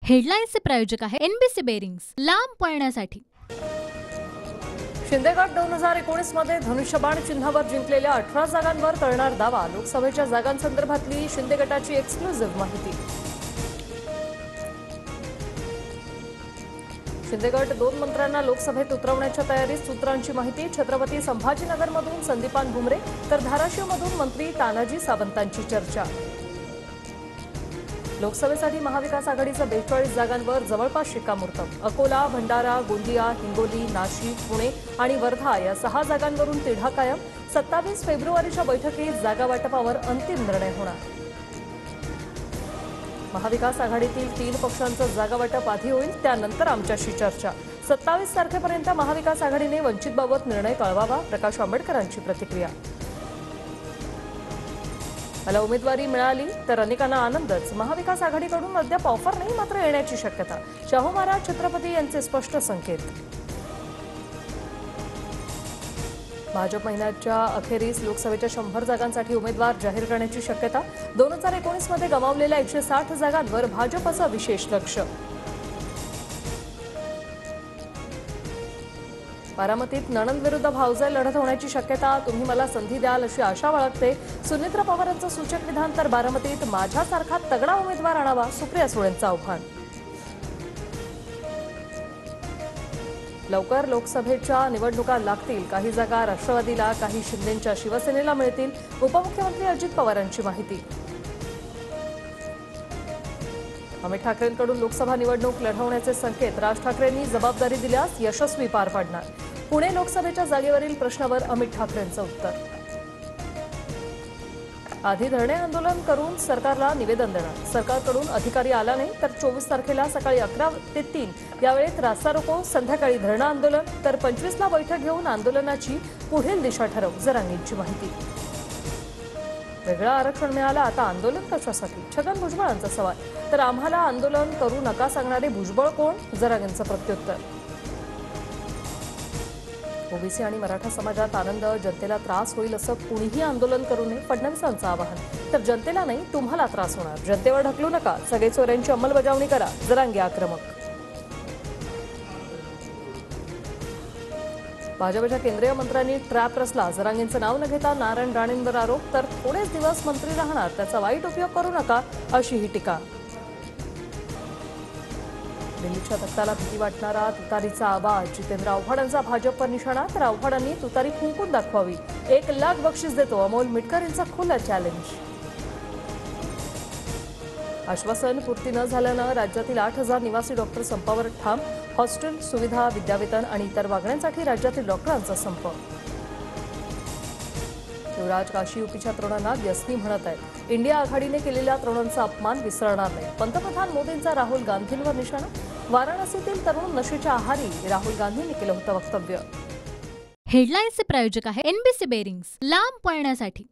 हेडलाईन्सचे प्रायोजक आहे NBC bearings, लांब पळण्यासाठी। शिंदे गट 2019 मध्ये धनुष्यबाण चिन्हावर जिंकलेल्या 18 जागांवर करणार दावा। लोकसभेच्या जागांसंदर्भातली शिंदे गटाची एक्सक्लुझिव्ह माहिती। शिंदे गट 2 मंत्र्यांना लोकसभेत उतरवण्याच्या तयारीत, सूत्रांची माहिती। छत्रपती संभाजीनगरमधून संदीपान भुमरे तर धाराशिवमधून मंत्री तानाजी सावंतांची चर्चा। लोकसभेसाठी महाविकास आघाडीच्या 42 जागांवर जवळपास शिक्कामोर्तब। अकोला, भंडारा, गोंदिया, हिंगोली, नाशिक, पुणे आणि वर्धा या 6 जागांवरून तिढा कायम। 27 फेब्रुवारीच्या बैठकीत जागा वाटपावर अंतिम निर्णय होणार। महाविकास आघाडीतील 3 पक्षांचं जागा वाटप आधी होईल, त्यानंतर आमच्याशी चर्चा। 27 तारखेपर्यंत महाविकास आघाडीने वंचितबाबत निर्णय कळवावा, प्रकाश आंबेडकरांची प्रतिक्रिया। मला उमेदवारी मिळाली तर अनेकांना आनंदच। महाविकास आघाडीकडून अद्याप ऑफर नाही, मात्र येण्याची शक्यता। शाहू महाराज छत्रपती यांचे स्पष्ट संकेत। भाजप महिन्याच्या अखेरीस लोकसभेच्या 100 जागांसाठी उमेदवार जाहीर करण्याची शक्यता। 2019 मध्ये गमावलेल्या 160 जागांवर भाजपचं विशेष लक्ष। बारामतीत नणंद विरुद्ध भावजाई लढत होण्याची शक्यता। तुम्ही मला संधी द्याल अशी आशा बाळगते। सुनेत्रा पवारांचं सूचक विधान। तर बारामतीत माझ्यासारखा तगडा उमेदवार आणावा, सुप्रिया सुळेंचं आव्हान। लवकर लोकसभेच्या निवडणुका लागतील। काही जागा राष्ट्रवादीला, काही शिंदेंच्या शिवसेनेला मिळतील। उपमुख्यमंत्री अजित पवारांची माहिती। अमित ठाकरेंकडून लोकसभा निवडणूक लढवण्याचे संकेत। राज ठाकरेंनी जबाबदारी दिल्यास यशस्वी पार पाडणार। पुणे लोकसभेच्या जागेवरील प्रश्नावर अमित ठाकरेंचं उत्तर। आधी धरणे आंदोलन करून सरकारला निवेदन देणार। सरकारकडून अधिकारी आला नाही तर 24 तारखेला सकाळी 11 ते 3 या वेळेत रास्ता रोको, संध्याकाळी धरणं आंदोलन। तर 25 ला बैठक घेऊन आंदोलनाची पुढील दिशा ठरवू, जरांगेंची माहिती। वेगळं आरक्षण मिळालं, आता आंदोलन कशासाठी? छगन भुजबळांचा सवाल। तर आम्हाला आंदोलन करू नका सांगणारे भुजबळ कोण? जरांगेंचं प्रत्युत्तर। ओबीसी आणि मराठा समाजात आनंद, जनतेला त्रास होईल असं कुणीही आंदोलन करू नये, फडणवीसांचं आवाहन। तर जनतेला नाही, तुम्हाला त्रास होणार, जनतेवर ढकलू नका, सगळे चोऱ्यांची अंमलबजावणी करा, जरांगे आक्रमक। भाजपच्या केंद्रीय मंत्र्यांनी ट्रॅप रचला, जरांगेंचं नाव न घेता नारायण राणेंवर आरोप। तर थोडेच दिवस मंत्री राहणार, त्याचा वाईट उपयोग करू नका, अशी ही टीका। दिल्लीच्या तख्ताला भीती वाटणारा तुतारीचा आवाज। जितेंद्र आव्हाडांचा भाजपवर निशाणा। तर आव्हाडांनी तुतारी फुंकून दाखवावी, 1 लाख बक्षीस देतो, अमोल मिटकर यांचा खुलं चॅलेंज। आश्वासन पूर्ती न झाल्यानं राज्यातील 8000 निवासी डॉक्टर संपावर ठाम। हॉस्टेल सुविधा, विद्यावेतन आणि इतर मागण्यांसाठी राज्यातील डॉक्टरांचा संप। युवराज काशी युपीच्या तरुणांना व्यसनी म्हणत आहेत। इंडिया आघाडीने केलेल्या तरुणांचा अपमान विसरणार नाही। पंतप्रधान मोदींचा राहुल गांधींवर निशाणा। वाराणसीतील तरुण नशेच्या आहारी, राहुल गांधींनी केलं होतं वक्तव्य। हेडलाईन्सचे प्रायोजक आहे एनबीसी बेरिंग्स, लांब पळण्यासाठी।